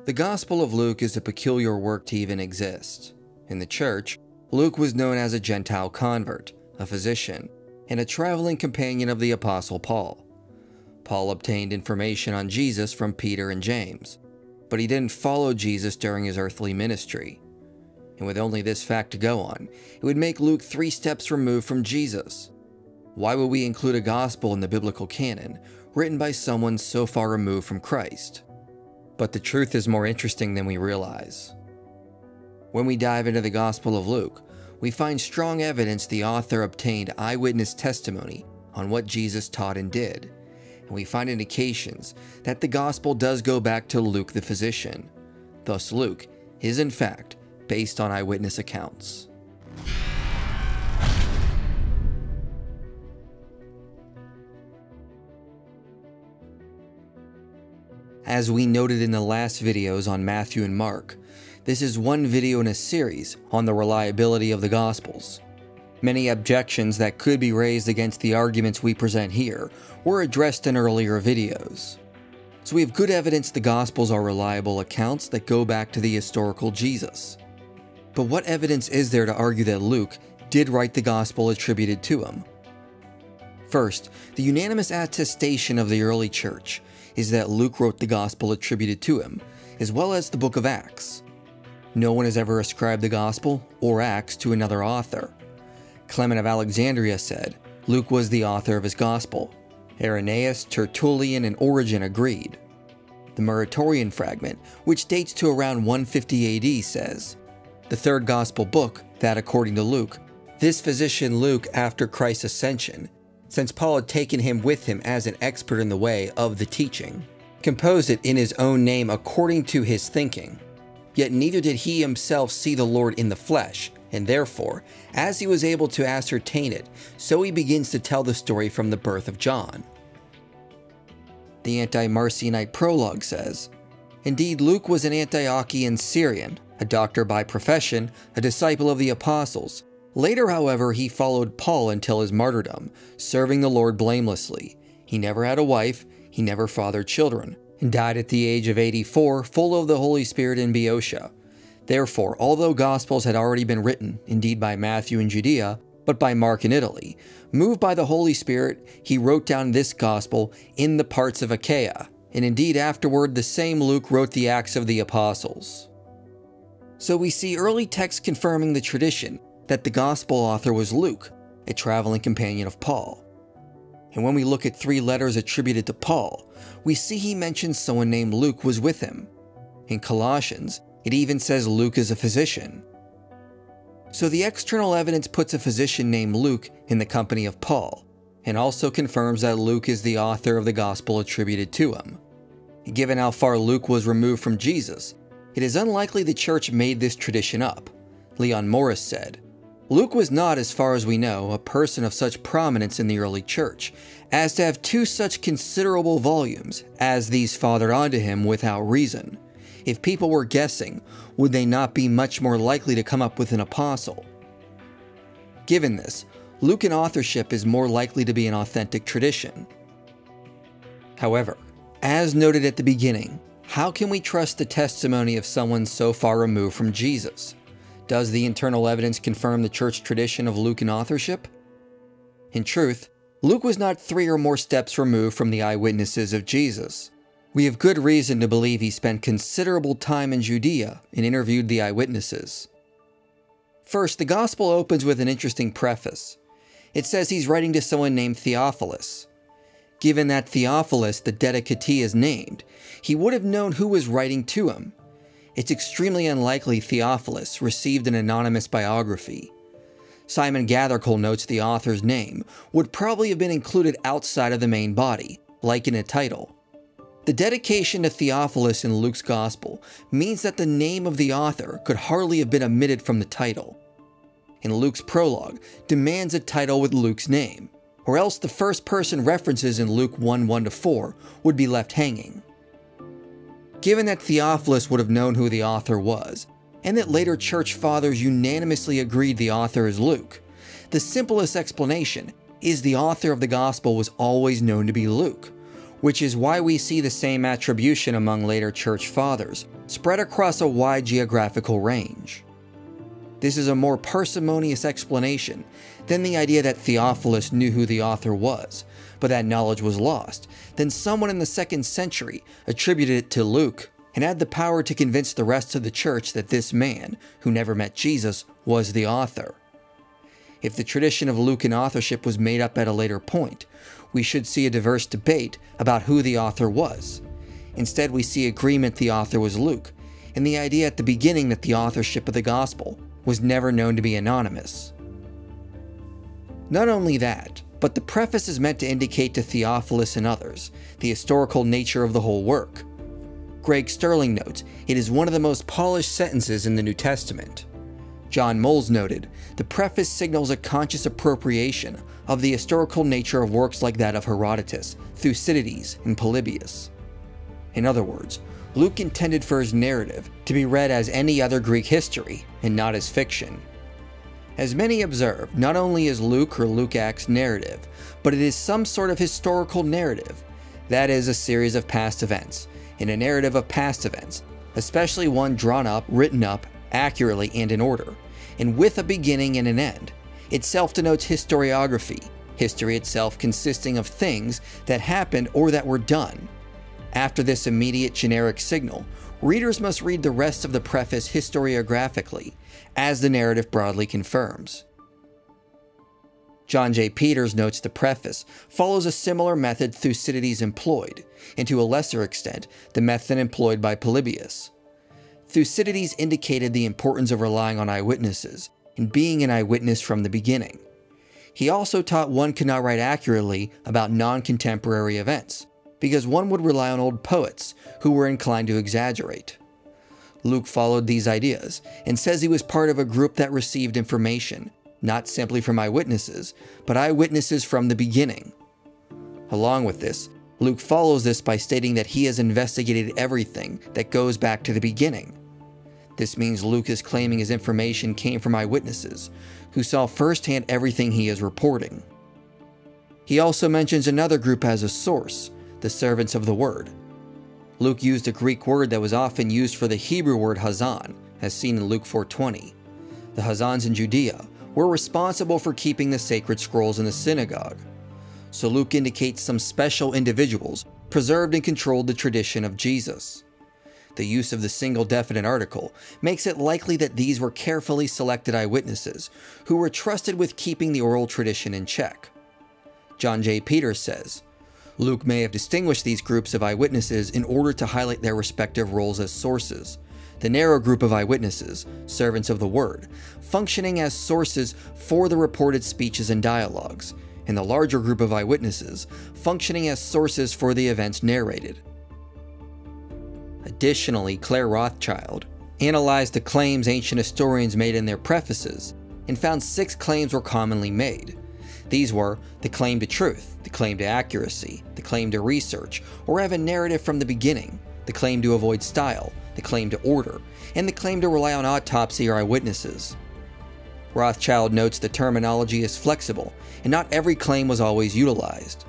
The Gospel of Luke is a peculiar work to even exist. In the church, Luke was known as a Gentile convert, a physician, and a traveling companion of the Apostle Paul. Paul obtained information on Jesus from Peter and James, but he didn't follow Jesus during his earthly ministry. And with only this fact to go on, it would make Luke 3 steps removed from Jesus. Why would we include a gospel in the biblical canon, written by someone so far removed from Christ? But the truth is more interesting than we realize. When we dive into the Gospel of Luke, we find strong evidence the author obtained eyewitness testimony on what Jesus taught and did, and we find indications that the Gospel does go back to Luke the physician. Thus, Luke is in fact based on eyewitness accounts. As we noted in the last videos on Matthew and Mark, this is one video in a series on the reliability of the Gospels. Many objections that could be raised against the arguments we present here were addressed in earlier videos. So we have good evidence the Gospels are reliable accounts that go back to the historical Jesus. But what evidence is there to argue that Luke did write the Gospel attributed to him? First, the unanimous attestation of the early church is that Luke wrote the Gospel attributed to him, as well as the book of Acts. No one has ever ascribed the Gospel or Acts to another author. Clement of Alexandria said Luke was the author of his Gospel. Irenaeus, Tertullian, and Origen agreed. The Muratorian fragment, which dates to around 150 AD, says, "The third Gospel book, that according to Luke, this physician Luke after Christ's ascension, since Paul had taken him with him as an expert in the way of the teaching, composed it in his own name according to his thinking. Yet neither did he himself see the Lord in the flesh, and therefore, as he was able to ascertain it, so he begins to tell the story from the birth of John." The anti-Marcionite prologue says, "Indeed, Luke was an Antiochian Syrian, a doctor by profession, a disciple of the apostles. Later, however, he followed Paul until his martyrdom, serving the Lord blamelessly. He never had a wife, he never fathered children, and died at the age of 84, full of the Holy Spirit in Boeotia. Therefore, although Gospels had already been written, indeed by Matthew in Judea, but by Mark in Italy, moved by the Holy Spirit, he wrote down this Gospel in the parts of Achaia, and indeed afterward the same Luke wrote the Acts of the Apostles." So we see early texts confirming the tradition that the Gospel author was Luke, a traveling companion of Paul. And when we look at 3 letters attributed to Paul, we see he mentions someone named Luke was with him. In Colossians, it even says Luke is a physician. So the external evidence puts a physician named Luke in the company of Paul, and also confirms that Luke is the author of the Gospel attributed to him. Given how far Luke was removed from Jesus, it is unlikely the church made this tradition up. Leon Morris said, "Luke was not, as far as we know, a person of such prominence in the early church as to have 2 such considerable volumes as these fathered onto him without reason. If people were guessing, would they not be much more likely to come up with an apostle?" Given this, Lucan authorship is more likely to be an authentic tradition. However, as noted at the beginning, how can we trust the testimony of someone so far removed from Jesus? Does the internal evidence confirm the church tradition of Lucan authorship? In truth, Luke was not 3 or more steps removed from the eyewitnesses of Jesus. We have good reason to believe he spent considerable time in Judea and interviewed the eyewitnesses. First, the Gospel opens with an interesting preface. It says he's writing to someone named Theophilus. Given that Theophilus, the dedicatee, is named, he would have known who was writing to him. It's extremely unlikely Theophilus received an anonymous biography. Simon Gathercole notes the author's name would probably have been included outside of the main body, like in a title. The dedication to Theophilus in Luke's Gospel means that the name of the author could hardly have been omitted from the title. And Luke's prologue demands a title with Luke's name, or else the first person references in Luke 1:1-4 would be left hanging. Given that Theophilus would have known who the author was, and that later church fathers unanimously agreed the author is Luke, the simplest explanation is the author of the Gospel was always known to be Luke, which is why we see the same attribution among later church fathers, spread across a wide geographical range. This is a more parsimonious explanation than the idea that Theophilus knew who the author was, but that knowledge was lost. Then someone in the 2nd century attributed it to Luke and had the power to convince the rest of the church that this man, who never met Jesus, was the author. If the tradition of Lucan authorship was made up at a later point, we should see a diverse debate about who the author was. Instead, we see agreement the author was Luke, and the idea at the beginning that the authorship of the Gospel was never known to be anonymous. Not only that, but the preface is meant to indicate to Theophilus and others the historical nature of the whole work. Greg Sterling notes it is one of the most polished sentences in the New Testament. John Moles noted, the preface signals a conscious appropriation of the historical nature of works like that of Herodotus, Thucydides, and Polybius. In other words, Luke intended for his narrative to be read as any other Greek history, and not as fiction. As many observe, not only is Luke or Luke Acts narrative, but it is some sort of historical narrative, that is, a series of past events, and a narrative of past events, especially one drawn up, written up, accurately and in order, and with a beginning and an end. Itself denotes historiography, history itself consisting of things that happened or that were done. After this immediate generic signal, readers must read the rest of the preface historiographically, as the narrative broadly confirms. John J. Peters notes the preface follows a similar method Thucydides employed, and to a lesser extent, the method employed by Polybius. Thucydides indicated the importance of relying on eyewitnesses, and being an eyewitness from the beginning. He also taught one could not write accurately about non-contemporary events, because one would rely on old poets who were inclined to exaggerate. Luke followed these ideas, and says he was part of a group that received information, not simply from eyewitnesses, but eyewitnesses from the beginning. Along with this, Luke follows this by stating that he has investigated everything that goes back to the beginning. This means Luke is claiming his information came from eyewitnesses, who saw firsthand everything he is reporting. He also mentions another group as a source, the servants of the word. Luke used a Greek word that was often used for the Hebrew word hazan, as seen in Luke 4:20. The hazans in Judea were responsible for keeping the sacred scrolls in the synagogue. So Luke indicates some special individuals preserved and controlled the tradition of Jesus. The use of the single definite article makes it likely that these were carefully selected eyewitnesses who were trusted with keeping the oral tradition in check. John J. Peters says, Luke may have distinguished these groups of eyewitnesses in order to highlight their respective roles as sources. The narrow group of eyewitnesses, servants of the word, functioning as sources for the reported speeches and dialogues, and the larger group of eyewitnesses, functioning as sources for the events narrated. Additionally, Claire Rothschild analyzed the claims ancient historians made in their prefaces and found 6 claims were commonly made. These were the claim to truth, the claim to accuracy, the claim to research, or have a narrative from the beginning, the claim to avoid style, the claim to order, and the claim to rely on autopsy or eyewitnesses. Rothschild notes the terminology is flexible, and not every claim was always utilized.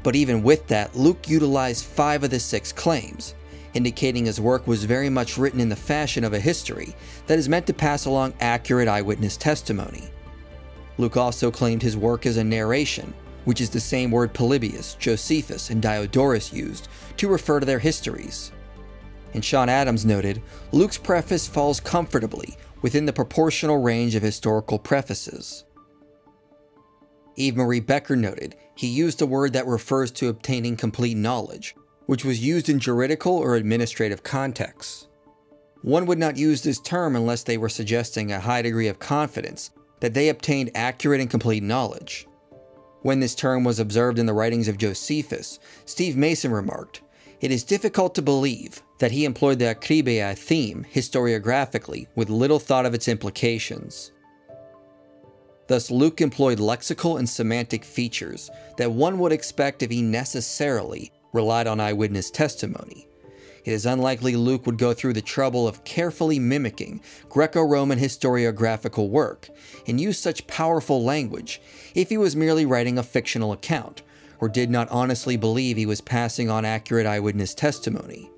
But even with that, Luke utilized 5 of the 6 claims, indicating his work was very much written in the fashion of a history that is meant to pass along accurate eyewitness testimony. Luke also claimed his work as a narration, which is the same word Polybius, Josephus, and Diodorus used to refer to their histories. And Sean Adams noted, Luke's preface falls comfortably within the proportional range of historical prefaces. Eve Marie Becker noted he used a word that refers to obtaining complete knowledge, which was used in juridical or administrative contexts. One would not use this term unless they were suggesting a high degree of confidence that they obtained accurate and complete knowledge. When this term was observed in the writings of Josephus, Steve Mason remarked, "It is difficult to believe that he employed the akribia theme historiographically with little thought of its implications." Thus, Luke employed lexical and semantic features that one would expect if he necessarily relied on eyewitness testimony. It is unlikely Luke would go through the trouble of carefully mimicking Greco-Roman historiographical work and use such powerful language if he was merely writing a fictional account, or did not honestly believe he was passing on accurate eyewitness testimony.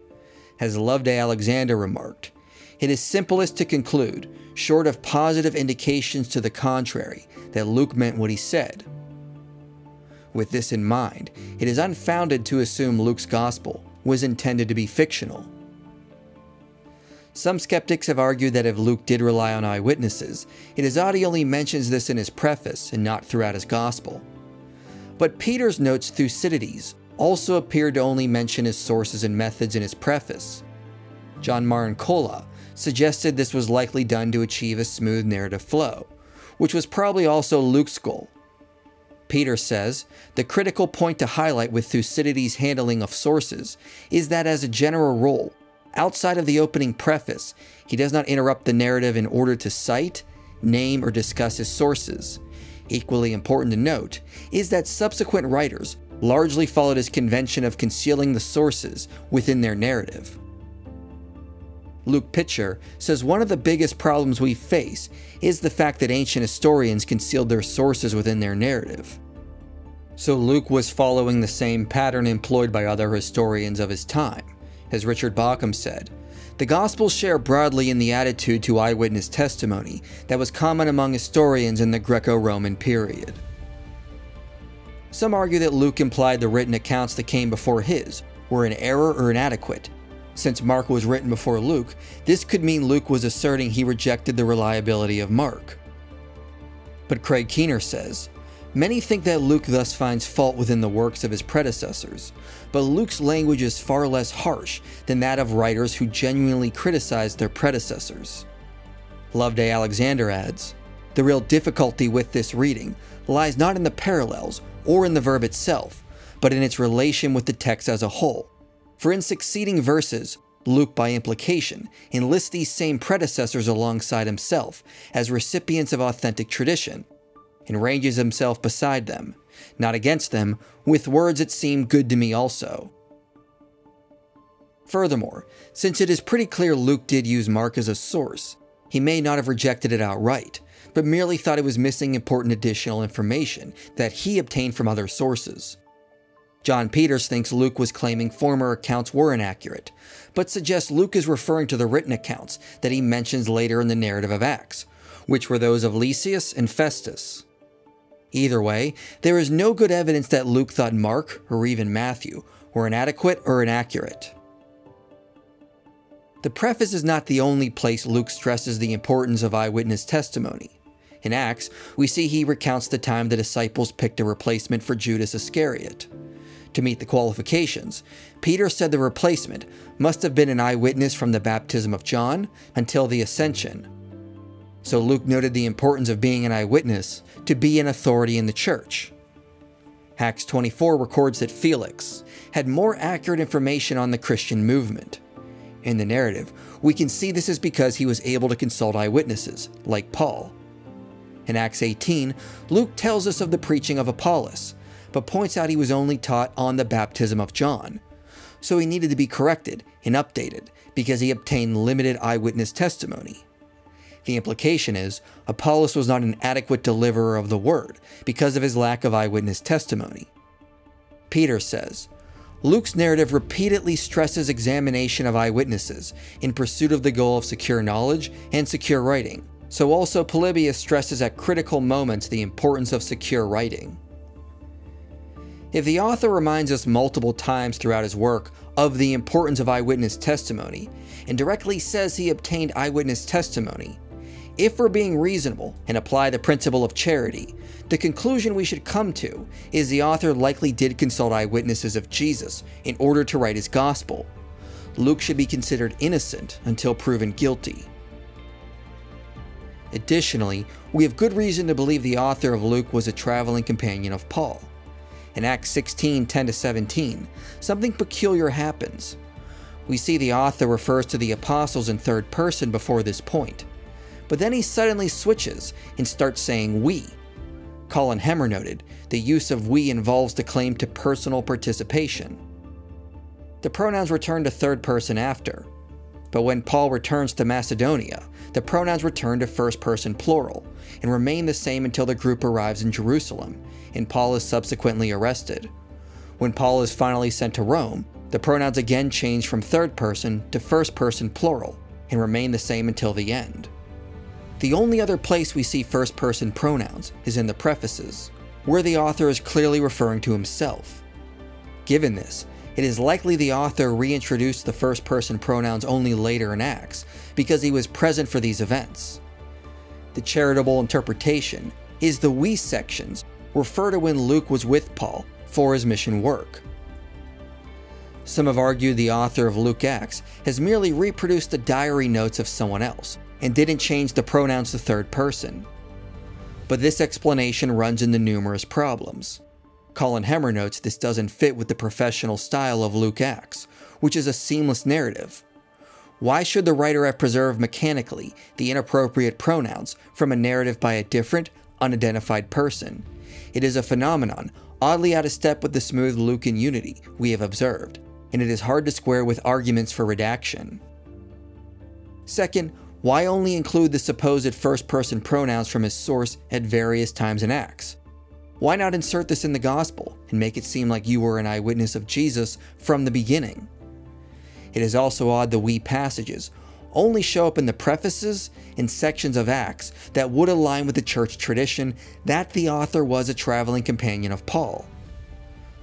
As Loveday Alexander remarked, "It is simplest to conclude, short of positive indications to the contrary, that Luke meant what he said." With this in mind, it is unfounded to assume Luke's gospel was intended to be fictional. Some skeptics have argued that if Luke did rely on eyewitnesses, it is odd he only mentions this in his preface and not throughout his gospel. But Peter's notes Thucydides also appeared to only mention his sources and methods in his preface. John Martin Colla suggested this was likely done to achieve a smooth narrative flow, which was probably also Luke's goal. Peter says, the critical point to highlight with Thucydides' handling of sources is that as a general rule, outside of the opening preface, he does not interrupt the narrative in order to cite, name, or discuss his sources. Equally important to note is that subsequent writers largely followed his convention of concealing the sources within their narrative. Luke Pitcher says one of the biggest problems we face is the fact that ancient historians concealed their sources within their narrative. So Luke was following the same pattern employed by other historians of his time. As Richard Bauckham said, the Gospels share broadly in the attitude to eyewitness testimony that was common among historians in the Greco-Roman period. Some argue that Luke implied the written accounts that came before his were in error or inadequate. Since Mark was written before Luke, this could mean Luke was asserting he rejected the reliability of Mark. But Craig Keener says, many think that Luke thus finds fault within the works of his predecessors, but Luke's language is far less harsh than that of writers who genuinely criticized their predecessors. Loveday Alexander adds, the real difficulty with this reading lies not in the parallels or in the verb itself, but in its relation with the text as a whole. For in succeeding verses, Luke, by implication, enlists these same predecessors alongside himself as recipients of authentic tradition, and ranges himself beside them, not against them, with words that seem good to me also. Furthermore, since it is pretty clear Luke did use Mark as a source, he may not have rejected it outright, but merely thought it was missing important additional information that he obtained from other sources. John Peters thinks Luke was claiming former accounts were inaccurate, but suggests Luke is referring to the written accounts that he mentions later in the narrative of Acts, which were those of Lysias and Festus. Either way, there is no good evidence that Luke thought Mark, or even Matthew, were inadequate or inaccurate. The preface is not the only place Luke stresses the importance of eyewitness testimony. In Acts, we see he recounts the time the disciples picked a replacement for Judas Iscariot. To meet the qualifications, Peter said the replacement must have been an eyewitness from the baptism of John until the ascension. So Luke noted the importance of being an eyewitness to be an authority in the church. Acts 24 records that Felix had more accurate information on the Christian movement. In the narrative, we can see this is because he was able to consult eyewitnesses, like Paul. In Acts 18, Luke tells us of the preaching of Apollos, but points out he was only taught on the baptism of John, so he needed to be corrected and updated because he obtained limited eyewitness testimony. The implication is Apollos was not an adequate deliverer of the word because of his lack of eyewitness testimony. Peter says, Luke's narrative repeatedly stresses examination of eyewitnesses in pursuit of the goal of secure knowledge and secure writing, so also Polybius stresses at critical moments the importance of secure writing. If the author reminds us multiple times throughout his work of the importance of eyewitness testimony, and directly says he obtained eyewitness testimony, if we're being reasonable and apply the principle of charity, the conclusion we should come to is the author likely did consult eyewitnesses of Jesus in order to write his gospel. Luke should be considered innocent until proven guilty. Additionally, we have good reason to believe the author of Luke was a traveling companion of Paul. In Acts 16, 10-17, something peculiar happens. We see the author refers to the apostles in third person before this point, but then he suddenly switches and starts saying we. Colin Hemmer noted, the use of we involves the claim to personal participation. The pronouns return to third person after, but when Paul returns to Macedonia, the pronouns return to first person plural and remain the same until the group arrives in Jerusalem and Paul is subsequently arrested. When Paul is finally sent to Rome, The pronouns again change from third person to first person plural and remain the same until the end. The only other place we see first person pronouns is in the prefaces, where the author is clearly referring to himself. Given this, it is likely the author reintroduced the first person pronouns only later in Acts because he was present for these events. The charitable interpretation is the we sections refer to when Luke was with Paul for his mission work. Some have argued the author of Luke Acts has merely reproduced the diary notes of someone else and didn't change the pronouns to third person. But this explanation runs into numerous problems. Colin Hemmer notes this doesn't fit with the professional style of Luke Acts, which is a seamless narrative. Why should the writer have preserved mechanically the inappropriate pronouns from a narrative by a different, unidentified person? It is a phenomenon oddly out of step with the smooth Lucan unity we have observed, and it is hard to square with arguments for redaction. Second, why only include the supposed first-person pronouns from his source at various times in Acts? Why not insert this in the Gospel and make it seem like you were an eyewitness of Jesus from the beginning? It is also odd the we passages only show up in the prefaces and sections of Acts that would align with the church tradition that the author was a traveling companion of Paul.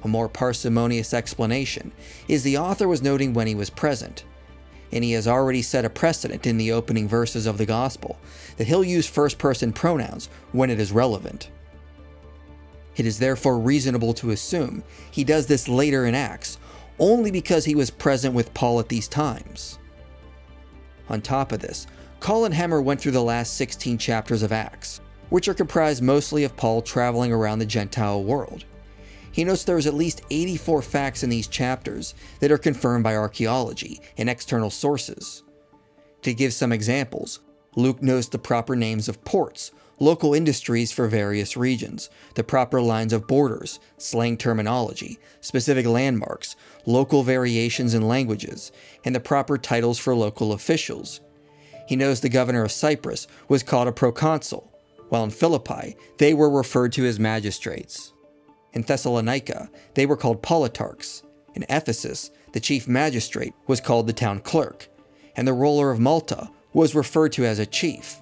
A more parsimonious explanation is the author was noting when he was present, and he has already set a precedent in the opening verses of the Gospel that he'll use first-person pronouns when it is relevant. It is therefore reasonable to assume he does this later in Acts only because he was present with Paul at these times. On top of this, Colin Hemmer went through the last 16 chapters of Acts, which are comprised mostly of Paul traveling around the Gentile world. He notes there is at least 84 facts in these chapters that are confirmed by archaeology and external sources. To give some examples, Luke notes the proper names of ports, local industries for various regions, the proper lines of borders, slang terminology, specific landmarks, local variations in languages, and the proper titles for local officials. He knows the governor of Cyprus was called a proconsul, while in Philippi they were referred to as magistrates. In Thessalonica, they were called politarchs. In Ephesus, the chief magistrate was called the town clerk, and the ruler of Malta was referred to as a chief.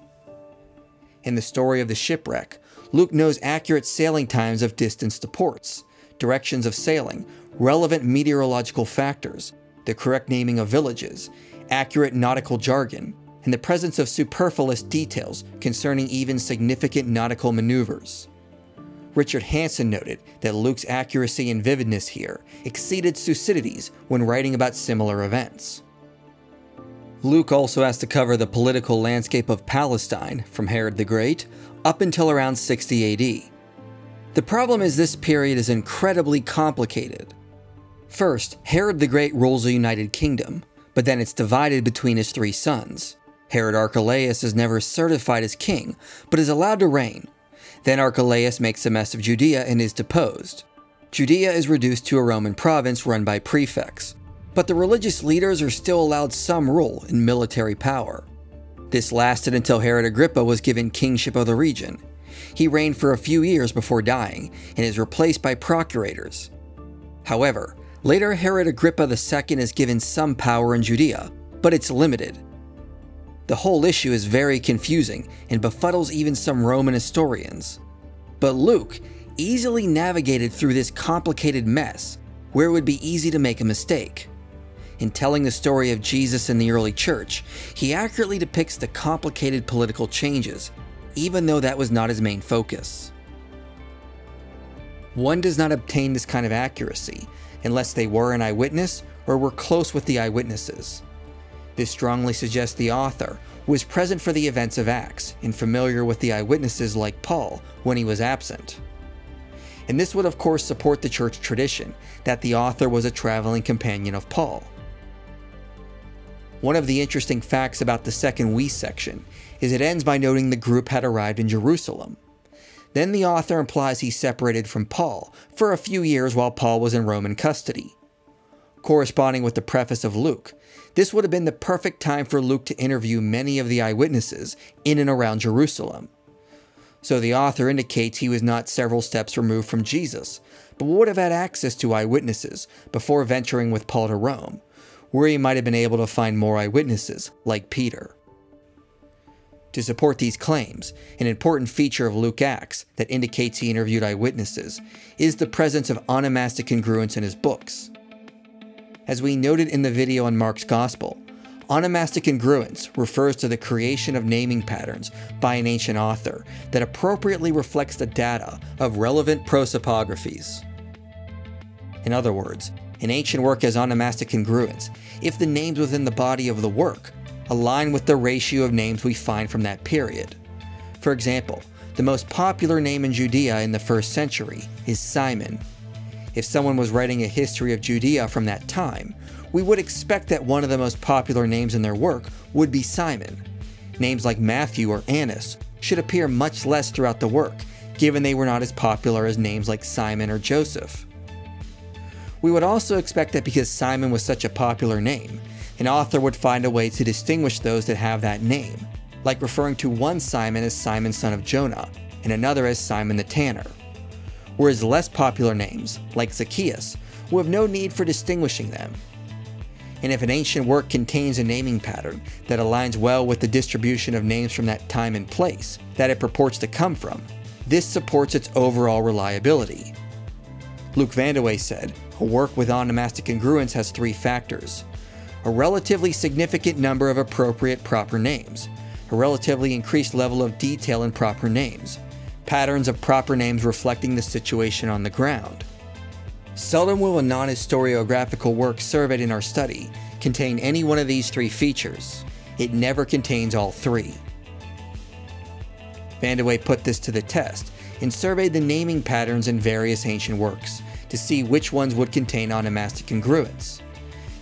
In the story of the shipwreck, Luke knows accurate sailing times of distance to ports, directions of sailing, relevant meteorological factors, the correct naming of villages, accurate nautical jargon, and the presence of superfluous details concerning even significant nautical maneuvers. Richard Hansen noted that Luke's accuracy and vividness here exceeded Thucydides when writing about similar events. Luke also has to cover the political landscape of Palestine from Herod the Great up until around 60 AD. The problem is this period is incredibly complicated. First, Herod the Great rules a united kingdom, but then it's divided between his three sons. Herod Archelaus is never certified as king, but is allowed to reign. Then Archelaus makes a mess of Judea and is deposed. Judea is reduced to a Roman province run by prefects, but the religious leaders are still allowed some role in military power. This lasted until Herod Agrippa was given kingship of the region. He reigned for a few years before dying and is replaced by procurators. However, later Herod Agrippa II is given some power in Judea, but it's limited. The whole issue is very confusing and befuddles even some Roman historians. But Luke easily navigated through this complicated mess where it would be easy to make a mistake. In telling the story of Jesus in the early church, he accurately depicts the complicated political changes, even though that was not his main focus. One does not obtain this kind of accuracy unless they were an eyewitness or were close with the eyewitnesses. This strongly suggests the author was present for the events of Acts and familiar with the eyewitnesses like Paul when he was absent. And this would of course support the church tradition that the author was a traveling companion of Paul. One of the interesting facts about the second we section is it ends by noting the group had arrived in Jerusalem. Then the author implies he separated from Paul for a few years while Paul was in Roman custody. Corresponding with the preface of Luke, this would have been the perfect time for Luke to interview many of the eyewitnesses in and around Jerusalem. so the author indicates he was not several steps removed from Jesus, but would have had access to eyewitnesses before venturing with Paul to Rome, where he might have been able to find more eyewitnesses, like Peter. To support these claims, an important feature of Luke's Acts that indicates he interviewed eyewitnesses is the presence of onomastic congruence in his books. As we noted in the video on Mark's Gospel, onomastic congruence refers to the creation of naming patterns by an ancient author that appropriately reflects the data of relevant prosopographies. In other words, an ancient work has onomastic congruence if the names within the body of the work align with the ratio of names we find from that period. For example, the most popular name in Judea in the 1st century is Simon. If someone was writing a history of Judea from that time, we would expect that one of the most popular names in their work would be Simon. Names like Matthew or Annas should appear much less throughout the work, given they were not as popular as names like Simon or Joseph. We would also expect that because Simon was such a popular name, an author would find a way to distinguish those that have that name, like referring to one Simon as Simon son of Jonah, and another as Simon the Tanner. Whereas less popular names, like Zacchaeus, will have no need for distinguishing them. And if an ancient work contains a naming pattern that aligns well with the distribution of names from that time and place that it purports to come from, this supports its overall reliability. Luc Vandeweghe said, a work with onomastic congruence has 3 factors: a relatively significant number of appropriate proper names, a relatively increased level of detail in proper names, patterns of proper names reflecting the situation on the ground. Seldom will a non-historiographical work surveyed in our study contain any one of these 3 features. It never contains all 3. Vandeweghe put this to the test and surveyed the naming patterns in various ancient works to see which ones would contain onomastic congruence.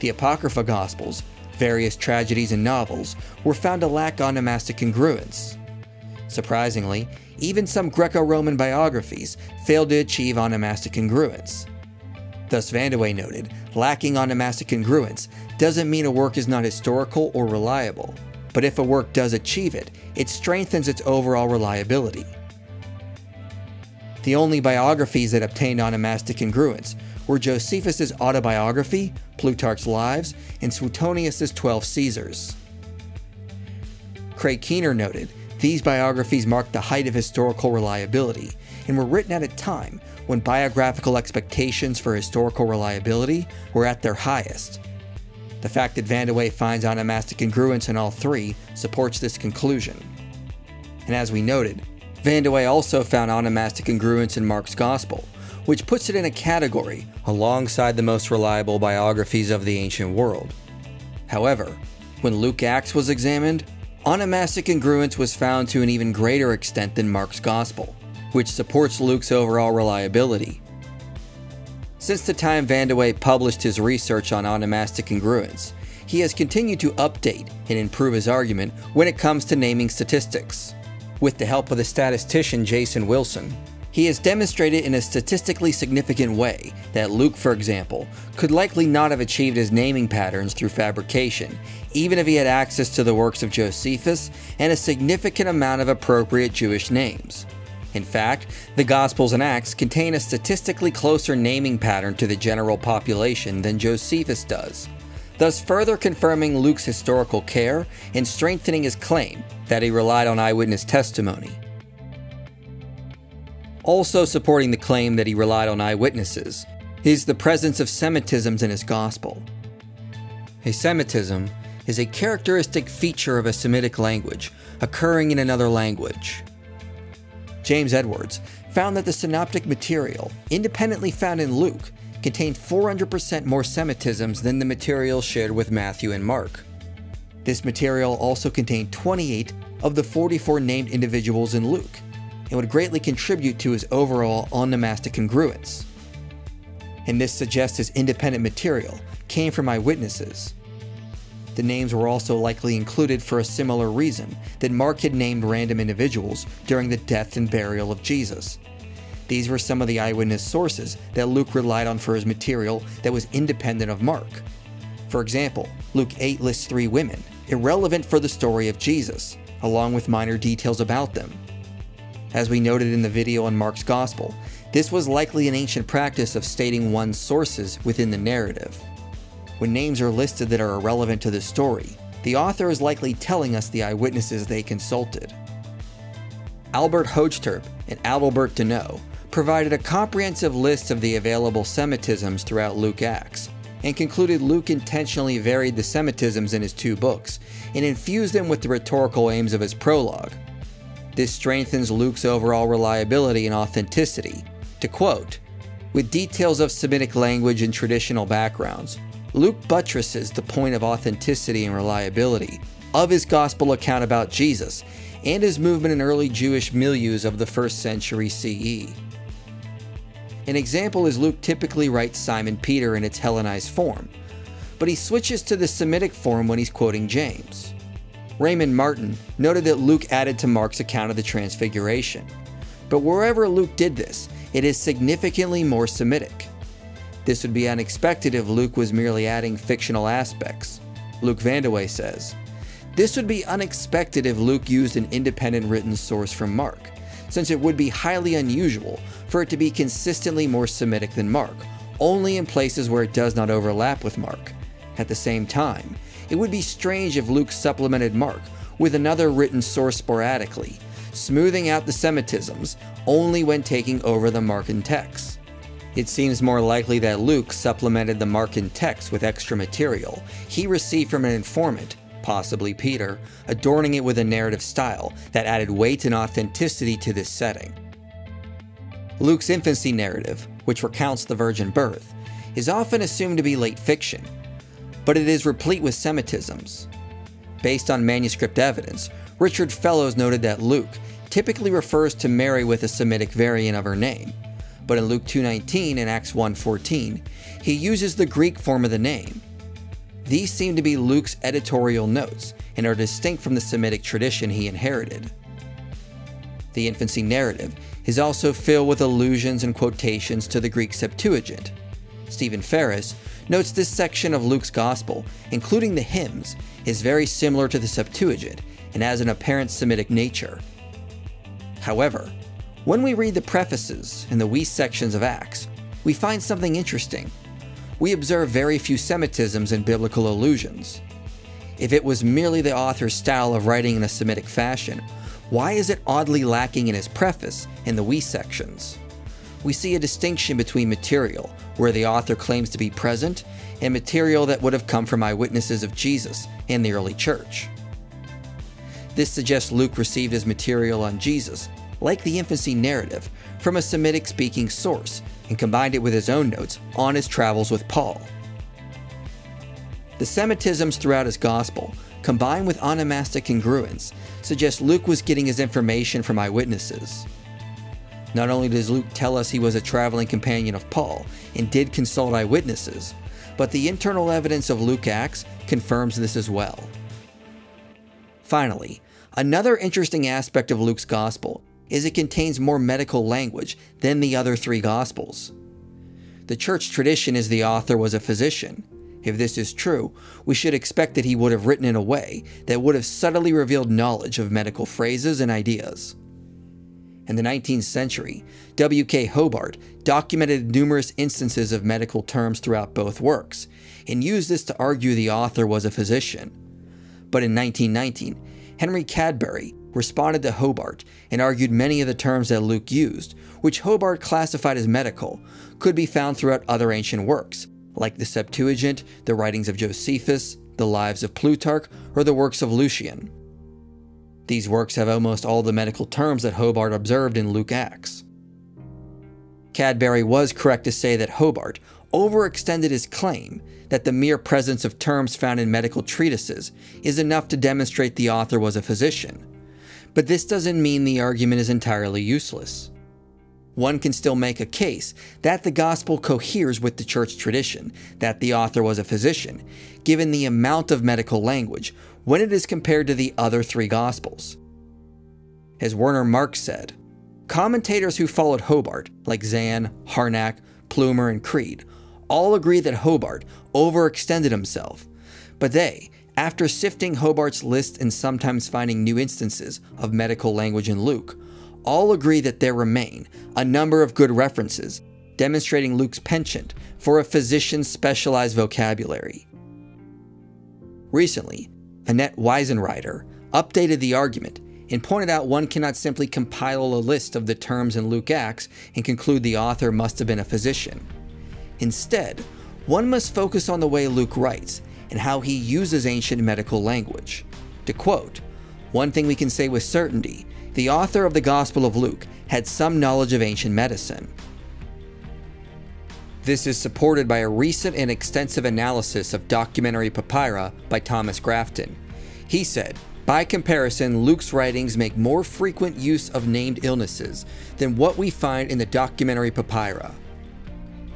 The Apocrypha Gospels, various tragedies and novels were found to lack onomastic congruence. Surprisingly, even some Greco-Roman biographies failed to achieve onomastic congruence. Thus, Vandeweghe noted, lacking onomastic congruence doesn't mean a work is not historical or reliable, but if a work does achieve it, it strengthens its overall reliability. The only biographies that obtained onomastic congruence were Josephus' autobiography, Plutarch's Lives, and Suetonius' 12 Caesars. Craig Keener noted, these biographies marked the height of historical reliability and were written at a time when biographical expectations for historical reliability were at their highest. The fact that Vandeweghe finds onomastic congruence in all 3 supports this conclusion. And as we noted, Vandeweghe also found onomastic congruence in Mark's Gospel, which puts it in a category alongside the most reliable biographies of the ancient world. However, when Luke's Acts was examined, onomastic congruence was found to an even greater extent than Mark's Gospel, which supports Luke's overall reliability. Since the time Vandeweghe published his research on onomastic congruence, he has continued to update and improve his argument when it comes to naming statistics. With the help of the statistician Jason Wilson, he has demonstrated in a statistically significant way that Luke, for example, could likely not have achieved his naming patterns through fabrication, even if he had access to the works of Josephus and a significant amount of appropriate Jewish names. In fact, the Gospels and Acts contain a statistically closer naming pattern to the general population than Josephus does, thus further confirming Luke's historical care and strengthening his claim that he relied on eyewitness testimony. Also supporting the claim that he relied on eyewitnesses is the presence of Semitisms in his Gospel. A Semitism is a characteristic feature of a Semitic language occurring in another language. James Edwards found that the synoptic material, independently found in Luke, contained 400% more Semitisms than the material shared with Matthew and Mark. This material also contained 28 of the 44 named individuals in Luke, and would greatly contribute to his overall onomastic congruence. And this suggests his independent material came from eyewitnesses. The names were also likely included for a similar reason that Mark had named random individuals during the death and burial of Jesus. These were some of the eyewitness sources that Luke relied on for his material that was independent of Mark. For example, Luke 8 lists 3 women, irrelevant for the story of Jesus, along with minor details about them. As we noted in the video on Mark's Gospel, this was likely an ancient practice of stating one's sources within the narrative. When names are listed that are irrelevant to the story, the author is likely telling us the eyewitnesses they consulted. Albert Hochterp and Adalbert Deneau provided a comprehensive list of the available Semitisms throughout Luke Acts, and concluded Luke intentionally varied the Semitisms in his two books and infused them with the rhetorical aims of his prologue. This strengthens Luke's overall reliability and authenticity. To quote, "With details of Semitic language and traditional backgrounds, Luke buttresses the point of authenticity and reliability of his gospel account about Jesus and his movement in early Jewish milieus of the 1st century CE. An example is Luke typically writes Simon Peter in its Hellenized form, but he switches to the Semitic form when he's quoting James. Raymond Martin noted that Luke added to Mark's account of the Transfiguration, but wherever Luke did this, it is significantly more Semitic. This would be unexpected if Luke was merely adding fictional aspects. Luke Vandewey says, "This would be unexpected if Luke used an independent written source from Mark, since it would be highly unusual for it to be consistently more Semitic than Mark, only in places where it does not overlap with Mark. At the same time, it would be strange if Luke supplemented Mark with another written source sporadically, smoothing out the Semitisms only when taking over the Markan text. It seems more likely that Luke supplemented the Markan text with extra material he received from an informant, possibly Peter, adorning it with a narrative style that added weight and authenticity to this setting." Luke's infancy narrative, which recounts the virgin birth, is often assumed to be late fiction, but it is replete with Semitisms. Based on manuscript evidence, Richard Fellows noted that Luke typically refers to Mary with a Semitic variant of her name, but in Luke 2:19 and Acts 1:14, he uses the Greek form of the name. These seem to be Luke's editorial notes and are distinct from the Semitic tradition he inherited. The infancy narrative is also filled with allusions and quotations to the Greek Septuagint. Stephen Ferris notes this section of Luke's Gospel, including the hymns, is very similar to the Septuagint and has an apparent Semitic nature. However, when we read the prefaces and the we sections of Acts, we find something interesting. We observe very few Semitisms and biblical allusions. If it was merely the author's style of writing in a Semitic fashion, why is it oddly lacking in his preface and the we sections? We see a distinction between material, where the author claims to be present, and material that would have come from eyewitnesses of Jesus and the early church. This suggests Luke received his material on Jesus, like the infancy narrative, from a Semitic-speaking source, and combined it with his own notes on his travels with Paul. The Semitisms throughout his Gospel, combined with onomastic congruence, suggest Luke was getting his information from eyewitnesses. Not only does Luke tell us he was a traveling companion of Paul and did consult eyewitnesses, but the internal evidence of Luke Acts confirms this as well. Finally, another interesting aspect of Luke's Gospel is it contains more medical language than the other three Gospels. The church tradition is the author was a physician. If this is true, we should expect that he would have written in a way that would have subtly revealed knowledge of medical phrases and ideas. In the 19th century, W.K. Hobart documented numerous instances of medical terms throughout both works, and used this to argue the author was a physician. But in 1919, Henry Cadbury responded to Hobart and argued many of the terms that Luke used, which Hobart classified as medical, could be found throughout other ancient works, like the Septuagint, the writings of Josephus, the Lives of Plutarch, or the works of Lucian. These works have almost all the medical terms that Hobart observed in Luke Acts. Cadbury was correct to say that Hobart overextended his claim that the mere presence of terms found in medical treatises is enough to demonstrate the author was a physician. But this doesn't mean the argument is entirely useless. One can still make a case that the Gospel coheres with the church tradition that the author was a physician, given the amount of medical language when it is compared to the other three Gospels. As Werner Marx said, commentators who followed Hobart, like Zahn, Harnack, Plumer, and Creed, all agree that Hobart overextended himself, but they, after sifting Hobart's list and sometimes finding new instances of medical language in Luke, all agree that there remain a number of good references demonstrating Luke's penchant for a physician's specialized vocabulary. Recently, Annette Weisenreiter updated the argument and pointed out one cannot simply compile a list of the terms in Luke Acts and conclude the author must have been a physician. Instead, one must focus on the way Luke writes and how he uses ancient medical language. To quote, "One thing we can say with certainty, the author of the Gospel of Luke had some knowledge of ancient medicine." This is supported by a recent and extensive analysis of documentary papyri by Thomas Grafton. He said, "By comparison, Luke's writings make more frequent use of named illnesses than what we find in the documentary papyri."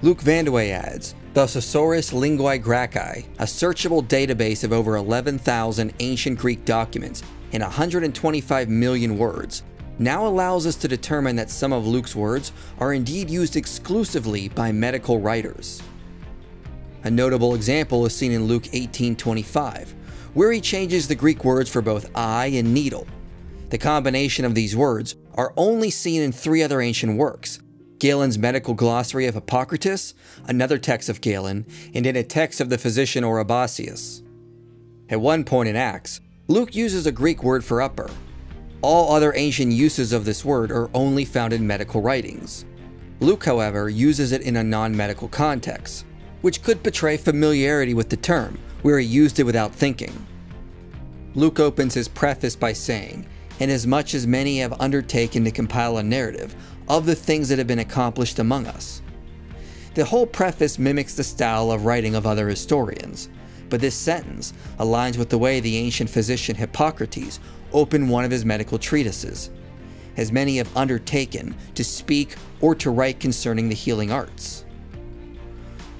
Luke Vandewey adds, "The Thesaurus Linguae Graecae, a searchable database of over 11,000 ancient Greek documents and 125 million words, now allows us to determine that some of Luke's words are indeed used exclusively by medical writers." A notable example is seen in Luke 18:25, where he changes the Greek words for both eye and needle. The combination of these words are only seen in 3 other ancient works: Galen's Medical Glossary of Hippocrates, another text of Galen, and in a text of the physician Oribasius. At one point in Acts, Luke uses a Greek word for upper. All other ancient uses of this word are only found in medical writings. Luke, however, uses it in a non-medical context, which could betray familiarity with the term, where he used it without thinking. Luke opens his preface by saying, "Inasmuch as many have undertaken to compile a narrative of the things that have been accomplished among us." The whole preface mimics the style of writing of other historians, but this sentence aligns with the way the ancient physician Hippocrates opened one of his medical treatises. "As many have undertaken to speak or to write concerning the healing arts."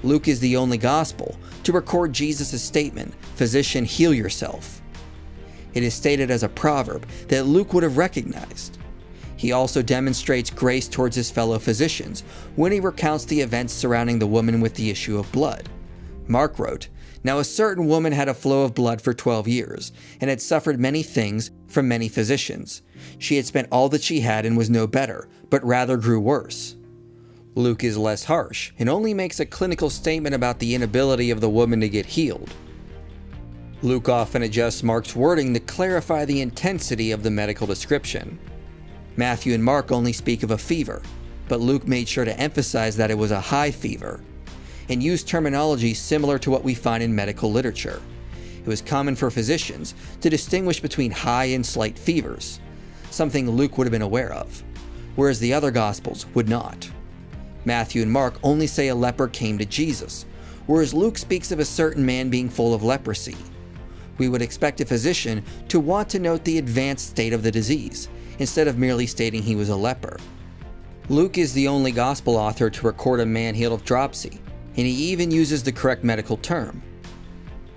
Luke is the only gospel to record Jesus' statement, "Physician, heal yourself." It is stated as a proverb that Luke would have recognized. He also demonstrates grace towards his fellow physicians when he recounts the events surrounding the woman with the issue of blood. Mark wrote, "Now a certain woman had a flow of blood for 12 years, and had suffered many things from many physicians. She had spent all that she had and was no better, but rather grew worse." Luke is less harsh and only makes a clinical statement about the inability of the woman to get healed. Luke often adjusts Mark's wording to clarify the intensity of the medical description. Matthew and Mark only speak of a fever, but Luke made sure to emphasize that it was a high fever, and used terminology similar to what we find in medical literature. It was common for physicians to distinguish between high and slight fevers, something Luke would have been aware of, whereas the other Gospels would not. Matthew and Mark only say a leper came to Jesus, whereas Luke speaks of a certain man being full of leprosy. We would expect a physician to want to note the advanced state of the disease, instead of merely stating he was a leper. Luke is the only Gospel author to record a man healed of dropsy, and he even uses the correct medical term.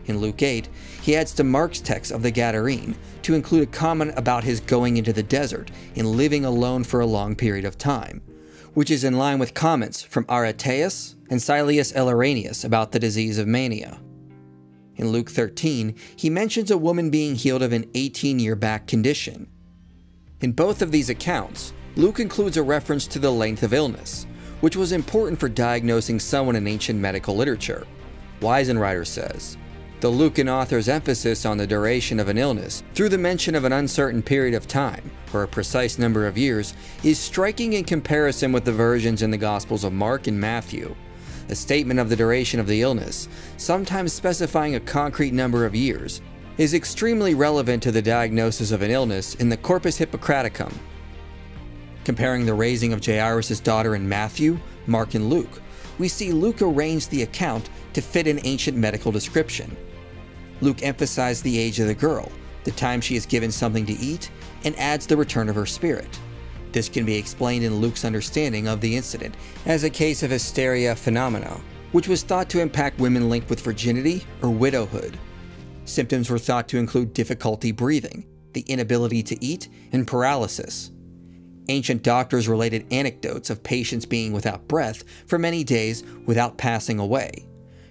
In Luke 8, he adds to Mark's text of the Gadarene to include a comment about his going into the desert and living alone for a long period of time, which is in line with comments from Aretaeus and Silas Elleranius about the disease of mania. In Luke 13, he mentions a woman being healed of an 18-year back condition. In both of these accounts, Luke includes a reference to the length of illness, which was important for diagnosing someone in ancient medical literature. Weisenreiter says, "The Lucan author's emphasis on the duration of an illness through the mention of an uncertain period of time, or a precise number of years, is striking in comparison with the versions in the Gospels of Mark and Matthew. A statement of the duration of the illness, sometimes specifying a concrete number of years, is extremely relevant to the diagnosis of an illness in the Corpus Hippocraticum." Comparing the raising of Jairus' daughter in Matthew, Mark, and Luke, we see Luke arrange the account to fit an ancient medical description. Luke emphasized the age of the girl, the time she is given something to eat, and adds the return of her spirit. This can be explained in Luke's understanding of the incident as a case of hysteria phenomena, which was thought to impact women linked with virginity or widowhood. Symptoms were thought to include difficulty breathing, the inability to eat, and paralysis. Ancient doctors related anecdotes of patients being without breath for many days without passing away.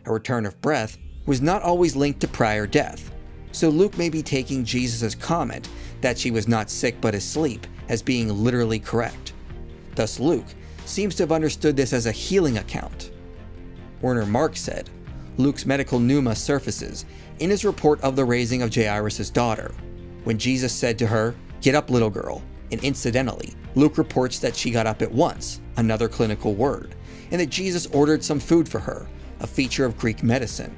A return of breath was not always linked to prior death, so Luke may be taking Jesus' comment that she was not sick but asleep as being literally correct. Thus Luke seems to have understood this as a healing account. Werner Mark said, Luke's medical pneuma surfaces in his report of the raising of Jairus' daughter, when Jesus said to her, "Get up, little girl," and incidentally, Luke reports that she got up at once, another clinical word, and that Jesus ordered some food for her, a feature of Greek medicine.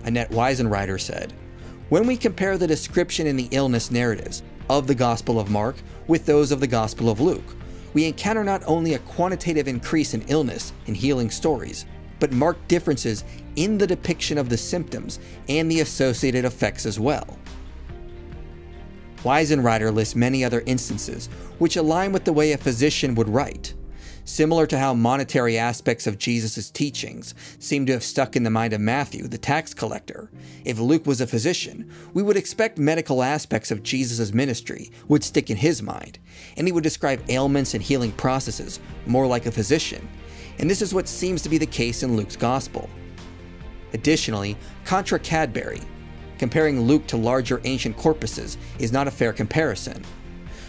Annette Weisenreiter said, when we compare the description in the illness narratives of the Gospel of Mark with those of the Gospel of Luke, we encounter not only a quantitative increase in illness and healing stories, but marked differences in the depiction of the symptoms and the associated effects as well. Weisenreiter lists many other instances which align with the way a physician would write. Similar to how monetary aspects of Jesus' teachings seem to have stuck in the mind of Matthew, the tax collector, if Luke was a physician, we would expect medical aspects of Jesus' ministry would stick in his mind, and he would describe ailments and healing processes more like a physician, and this is what seems to be the case in Luke's Gospel. Additionally, contra Cadbury, comparing Luke to larger ancient corpuses is not a fair comparison.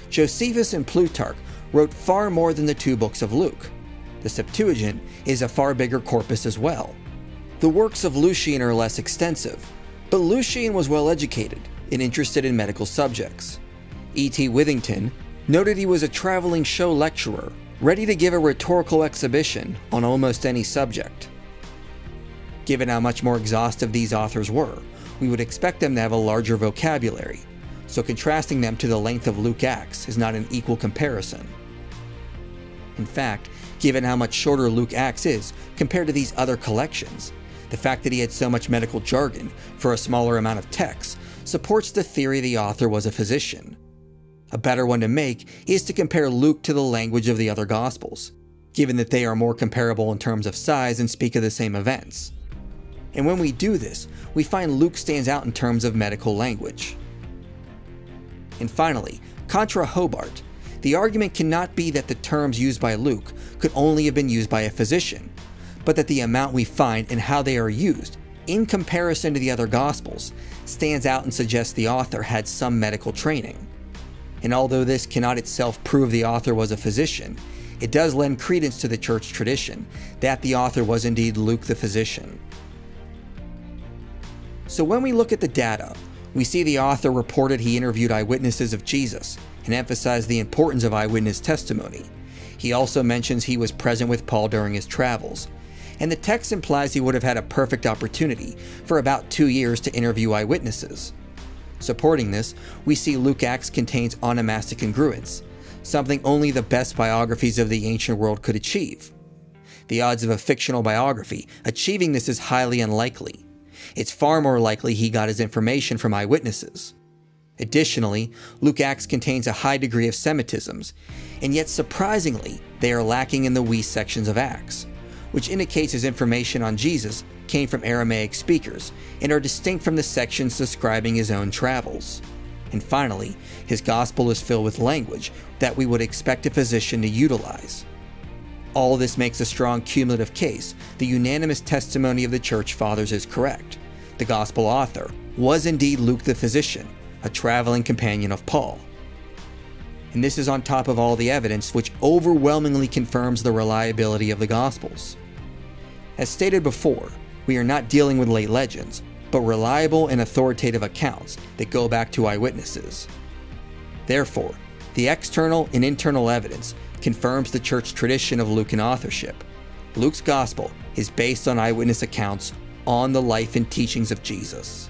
Josephus and Plutarch wrote far more than the two books of Luke. The Septuagint is a far bigger corpus as well. The works of Lucian are less extensive, but Lucian was well educated and interested in medical subjects. E.T. Withington noted he was a traveling show lecturer, ready to give a rhetorical exhibition on almost any subject. Given how much more exhaustive these authors were, we would expect them to have a larger vocabulary, so contrasting them to the length of Luke Acts is not an equal comparison. In fact, given how much shorter Luke Acts is compared to these other collections, the fact that he had so much medical jargon for a smaller amount of text supports the theory the author was a physician. A better one to make is to compare Luke to the language of the other Gospels, given that they are more comparable in terms of size and speak of the same events. And when we do this, we find Luke stands out in terms of medical language. And finally, contra Hobart, the argument cannot be that the terms used by Luke could only have been used by a physician, but that the amount we find and how they are used, in comparison to the other Gospels, stands out and suggests the author had some medical training. And although this cannot itself prove the author was a physician, it does lend credence to the church tradition that the author was indeed Luke the physician. So when we look at the data, we see the author reported he interviewed eyewitnesses of Jesus and emphasized the importance of eyewitness testimony. He also mentions he was present with Paul during his travels, and the text implies he would have had a perfect opportunity for about 2 years to interview eyewitnesses. Supporting this, we see Luke Acts contains onomastic congruence, something only the best biographies of the ancient world could achieve. The odds of a fictional biography achieving this is highly unlikely. It's far more likely he got his information from eyewitnesses. Additionally, Luke Acts contains a high degree of Semitisms, and yet surprisingly, they are lacking in the we sections of Acts, which indicates his information on Jesus came from Aramaic speakers and are distinct from the sections describing his own travels. And finally, his gospel is filled with language that we would expect a physician to utilize. All this makes a strong cumulative case the unanimous testimony of the Church Fathers is correct. The Gospel author was indeed Luke the physician, a traveling companion of Paul. And this is on top of all the evidence which overwhelmingly confirms the reliability of the Gospels. As stated before, we are not dealing with late legends, but reliable and authoritative accounts that go back to eyewitnesses. Therefore, the external and internal evidence confirms the church tradition of Lucan authorship. Luke's Gospel is based on eyewitness accounts on the life and teachings of Jesus.